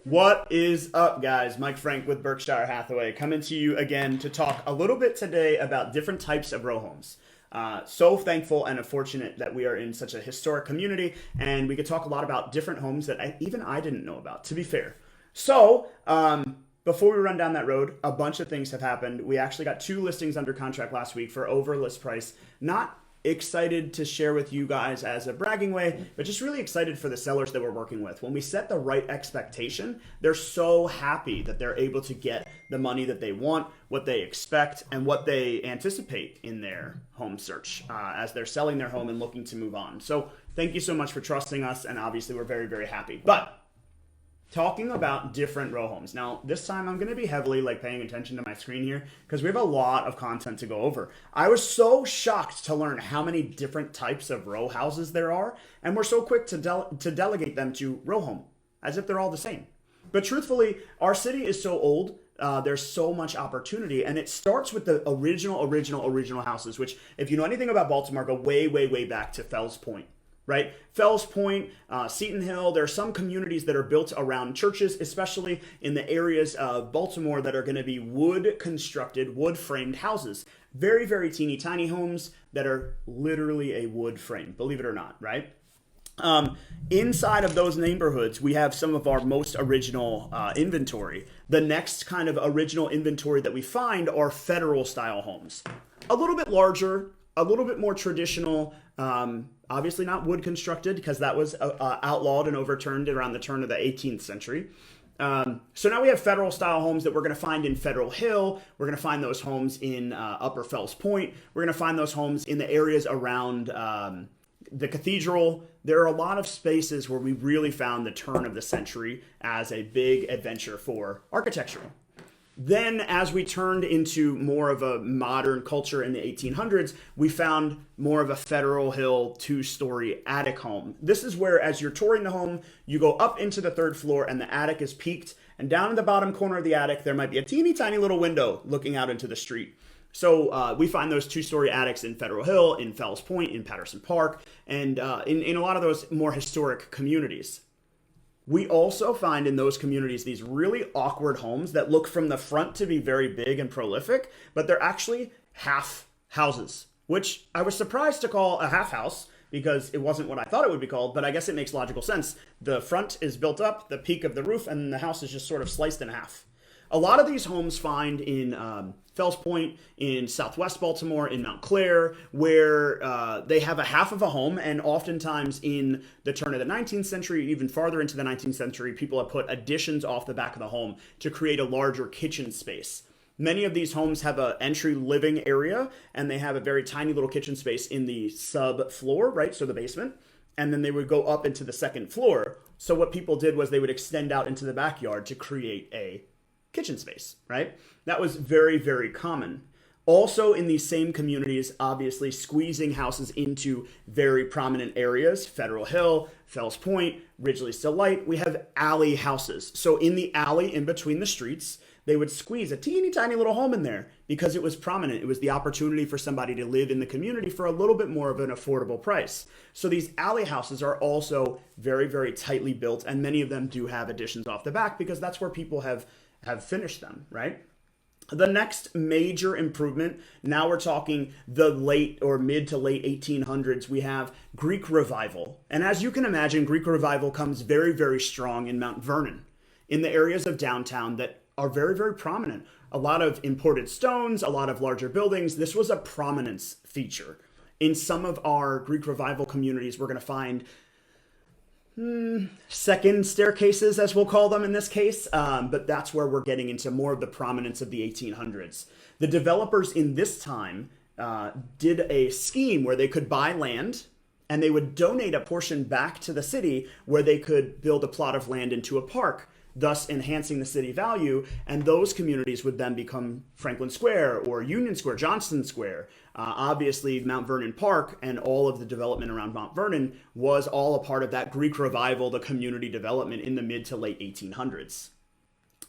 What is up, guys? Mike Frank with Berkshire Hathaway coming to you again to talk a little bit today about different types of row homes. So thankful and fortunate that we are in such a historic community and we could talk a lot about different homes that even I didn't know about, to be fair. Before we run down that road, a bunch of things have happened. We actually got 2 listings under contract last week for over list price. Not excited to share with you guys as a bragging way, but just really excited for the sellers that we're working with. When we set the right expectation, they're so happy that they're able to get the money that they want, what they expect, and what they anticipate in their home search as they're selling their home and looking to move on. So thank you so much for trusting us, and obviously we're very, very happy. But talking about different row homes. Now, this time I'm going to be heavily paying attention to my screen here because we have a lot of content to go over. I was so shocked to learn how many different types of row houses there are, and we're so quick to delegate them to row home, as if they're all the same. But truthfully, our city is so old, there's so much opportunity, and it starts with the original houses, which, if you know anything about Baltimore, go way, way, way back to Fells Point. Right? Fells Point, Seton Hill, there are some communities that are built around churches, especially in the areas of Baltimore that are going to be wood-constructed, wood-framed houses. Very, very teeny tiny homes that are literally a wood frame, believe it or not, right? Inside of those neighborhoods, we have some of our most original inventory. The next kind of original inventory that we find are federal-style homes. A little bit larger, a little bit more traditional, obviously not wood constructed because that was outlawed and overturned around the turn of the 18th century. So now we have federal style homes that we're going to find in Federal Hill. We're going to find those homes in Upper Fells Point. We're going to find those homes in the areas around the cathedral. There are a lot of spaces where we really found the turn of the century as a big adventure for architecture. Then, as we turned into more of a modern culture in the 1800s, we found more of a Federal Hill 2-story attic home. This is where, as you're touring the home, you go up into the 3rd floor and the attic is peaked. And down in the bottom corner of the attic, there might be a teeny tiny little window looking out into the street. So we find those 2-story attics in Federal Hill, in Fells Point, in Patterson Park, and in a lot of those more historic communities. We also find in those communities these really awkward homes that look from the front to be very big and prolific, but they're actually half houses, which I was surprised to call a half house because it wasn't what I thought it would be called, but I guess it makes logical sense. The front is built up, the peak of the roof, and the house is just sort of sliced in half. A lot of these homes find in Fells Point, in Southwest Baltimore, in Mount Clair, where they have a half of a home, and oftentimes in the turn of the 19th century, even farther into the 19th century, people have put additions off the back of the home to create a larger kitchen space. Many of these homes have an entry living area, and they have a very tiny little kitchen space in the subfloor, right? So the basement. And then they would go up into the 2nd floor. So what people did was they would extend out into the backyard to create a kitchen space, right? That was very, very common. Also in these same communities, obviously squeezing houses into very prominent areas, Federal Hill, Fells Point, Ridgely Still Light, we have alley houses. So in the alley in between the streets, they would squeeze a teeny tiny little home in there because it was prominent. It was the opportunity for somebody to live in the community for a little bit more of an affordable price. So these alley houses are also very, very tightly built, and many of them do have additions off the back because that's where people have finished them, right? The next major improvement, now we're talking the late or mid to late 1800s, we have Greek Revival. And as you can imagine, Greek Revival comes very, very strong in Mount Vernon, in the areas of downtown that are very, very prominent. A lot of imported stones, a lot of larger buildings. This was a prominence feature. In some of our Greek Revival communities, we're going to find second staircases, as we'll call them in this case, but that's where we're getting into more of the prominence of the 1800s. The developers in this time did a scheme where they could buy land and they would donate a portion back to the city where they could build a plot of land into a park, thus enhancing the city value, and those communities would then become Franklin Square or Union Square, Johnston Square. Obviously, Mount Vernon Park and all of the development around Mount Vernon was all a part of that Greek Revival, the community development in the mid to late 1800s.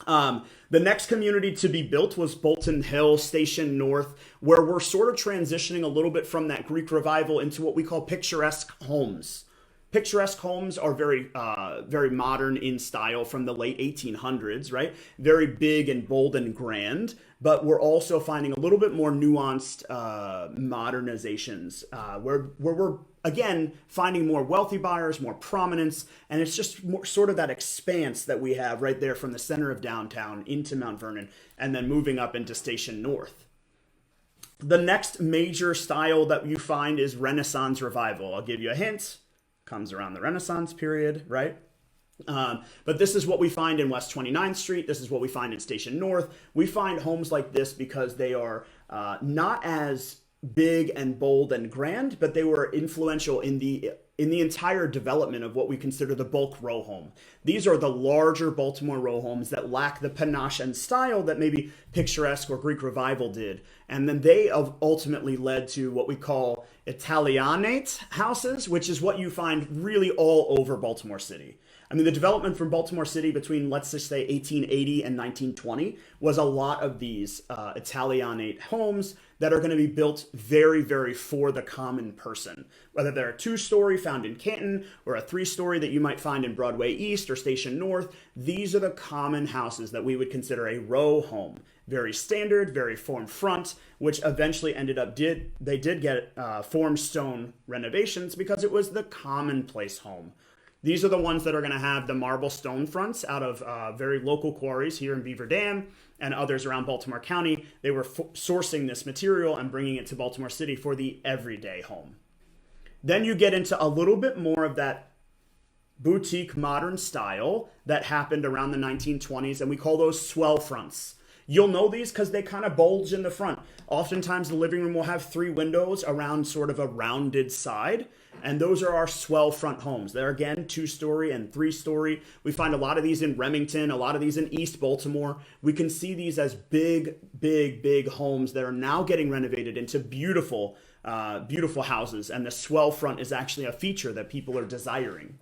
The next community to be built was Bolton Hill Station North, where we're sort of transitioning a little bit from that Greek Revival into what we call picturesque homes. Picturesque homes are very modern in style from the late 1800s, right? Very big and bold and grand, but we're also finding a little bit more nuanced modernizations where we're again finding more wealthy buyers, more prominence, and it's just more, sort of that expanse that we have right there from the center of downtown into Mount Vernon, and then moving up into Station North. The next major style that you find is Renaissance Revival. I'll give you a hint. Comes around the Renaissance period, right? But this is what we find in West 29th Street. This is what we find in Station North. We find homes like this because they are not as big and bold and grand, but they were influential in the entire development of what we consider the bulk row home. These are the larger Baltimore row homes that lack the panache and style that maybe Picturesque or Greek Revival did. And then they have ultimately led to what we call Italianate houses, which is what you find really all over Baltimore City. I mean, the development from Baltimore City between, let's just say, 1880 and 1920 was a lot of these Italianate homes that are going to be built very, very for the common person. Whether they're a 2-story found in Canton or a 3-story that you might find in Broadway East or Station North, these are the common houses that we would consider a row home. Very standard, very form front, which eventually ended up they did get form stone renovations because it was the commonplace home. These are the ones that are going to have the marble stone fronts out of very local quarries here in Beaver Dam and others around Baltimore County. They were sourcing this material and bringing it to Baltimore City for the everyday home. Then you get into a little bit more of that boutique modern style that happened around the 1920s, and we call those swell fronts. You'll know these because they kind of bulge in the front. Oftentimes the living room will have 3 windows around sort of a rounded side, and those are our swell front homes. They're again 2-story and 3-story. We find a lot of these in Remington, a lot of these in East Baltimore. We can see these as big, big, big homes that are now getting renovated into beautiful, beautiful houses, and the swell front is actually a feature that people are desiring.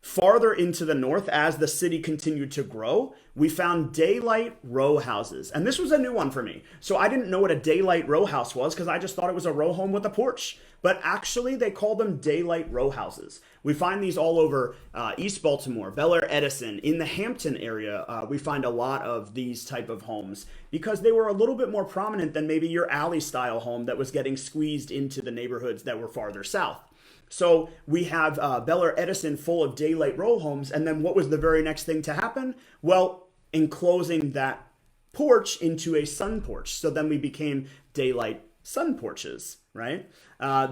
Farther into the north, as the city continued to grow, we found daylight row houses. And this was a new one for me. So I didn't know what a daylight row house was because I just thought it was a row home with a porch. But actually, they call them daylight row houses. We find these all over East Baltimore, Bel Air, Edison. In the Hampton area, we find a lot of these type of homes because they were a little bit more prominent than maybe your alley-style home that was getting squeezed into the neighborhoods that were farther south. So we have Bel Air Edison full of daylight row homes. And then what was the very next thing to happen? Well, enclosing that porch into a sun porch. So then we became daylight sun porches, right?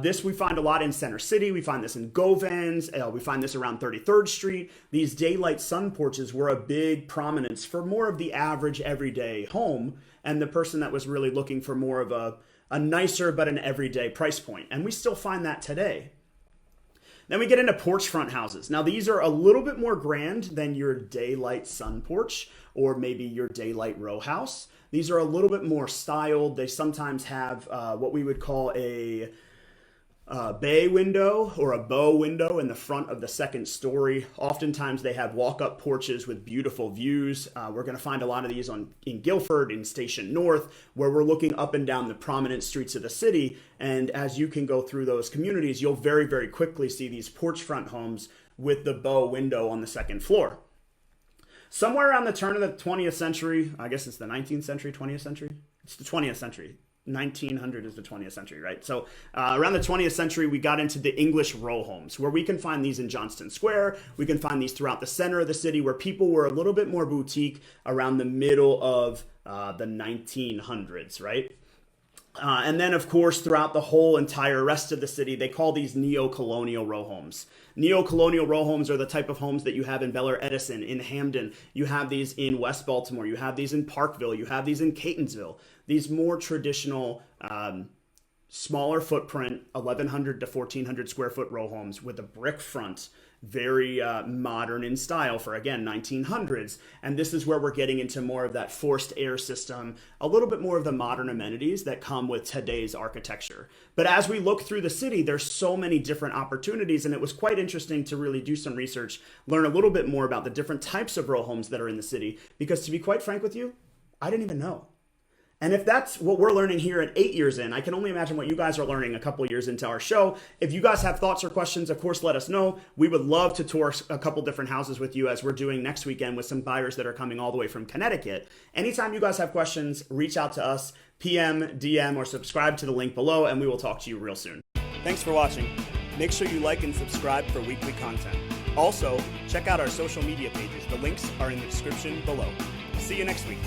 This we find a lot in Center City. We find this in Govans. We find this around 33rd Street. These daylight sun porches were a big prominence for more of the average everyday home and the person that was really looking for more of a nicer but an everyday price point. And we still find that today. Then we get into porch front houses. Now these are a little bit more grand than your daylight sun porch or maybe your daylight row house. These are a little bit more styled. They sometimes have what we would call a bay window or a bow window in the front of the second story. Oftentimes they have walk-up porches with beautiful views. We're going to find a lot of these in Guilford, in Station North, where we're looking up and down the prominent streets of the city. And as you can go through those communities, you'll very, very quickly see these porch front homes with the bow window on the second floor. Somewhere around the turn of the 20th century, I guess it's the 19th century, 20th century? It's the 20th century. 1900 is the 20th century, right? So around the 20th century, we got into the English row homes, where we can find these in Johnston Square. We can find these throughout the center of the city, where people were a little bit more boutique around the middle of the 1900s, right? And then, of course, throughout the whole entire rest of the city, they call these neo-colonial row homes. Neo-colonial row homes are the type of homes that you have in Bel Air Edison, in Hamden. You have these in West Baltimore. You have these in Parkville. You have these in Catonsville. These more traditional, smaller footprint, 1,100 to 1,400 square foot row homes with a brick front, very modern in style for, again, 1900s. And this is where we're getting into more of that forced air system, a little bit more of the modern amenities that come with today's architecture. But as we look through the city, there's so many different opportunities, and it was quite interesting to really do some research, learn a little bit more about the different types of row homes that are in the city, because to be quite frank with you, I didn't even know. And if that's what we're learning here at 8 years in, I can only imagine what you guys are learning a couple years into our show. If you guys have thoughts or questions, of course, let us know. We would love to tour a couple different houses with you, as we're doing next weekend with some buyers that are coming all the way from Connecticut. Anytime you guys have questions, reach out to us, PM, DM, or subscribe to the link below, and we will talk to you real soon. Thanks for watching. Make sure you like and subscribe for weekly content. Also, check out our social media pages. The links are in the description below. See you next week.